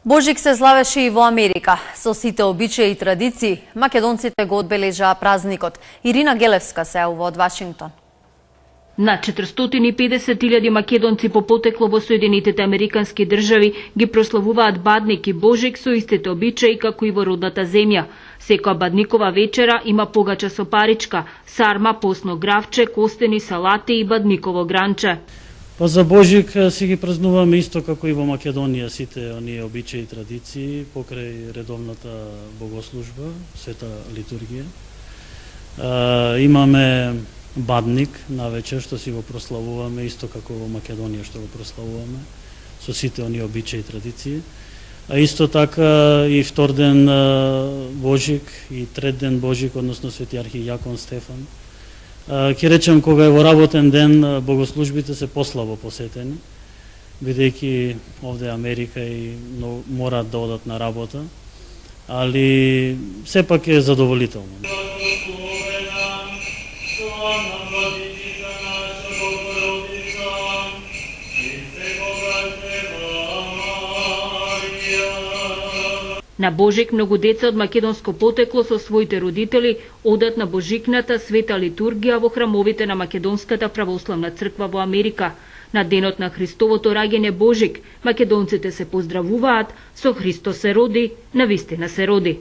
Божик се славеше и во Америка. Со сите обичаи и традиции, македонците го одбележаа празникот. Ирина Гелевска се јавува од Вашингтон. На 450.000 македонци по потекло во Соединетите Американски држави ги прославуваат Бадник и Божик со истите обичаи како и во родната земја. Секоја Бадникова вечера има погача со паричка, сарма, посно гравче, костени, салати и Бадниково гранче. Па за Божик си ги празнуваме исто како и во Македонија сите оние обичаи и традиции покрај редовната богослужба, света литургија. Имаме Бадник навечер што си го прославуваме исто како во Македонија што го прославуваме со сите оние обичаи и традиции. А исто така и втор ден Божик и трет ден Божик, односно Свети архијакон Стефан. Ќе речем кога е во работен ден богослужбите се послабо посетени, бидејќи овде Америка и мораат да одат на работа, али сепак е задоволително. На Божик многу деца од македонско потекло со своите родители одат на Божикната света литургија во храмовите на Македонската православна црква во Америка. На денот на Христовото раѓање Божик, македонците се поздравуваат со Христос се роди, навистина се роди.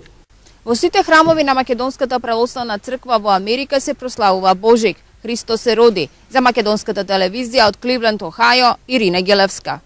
Во сите храмови на Македонската православна црква во Америка се прославува Божик, Христос се роди. За Македонската телевизија од Кливленд, Охајо, Ирина Гелевска.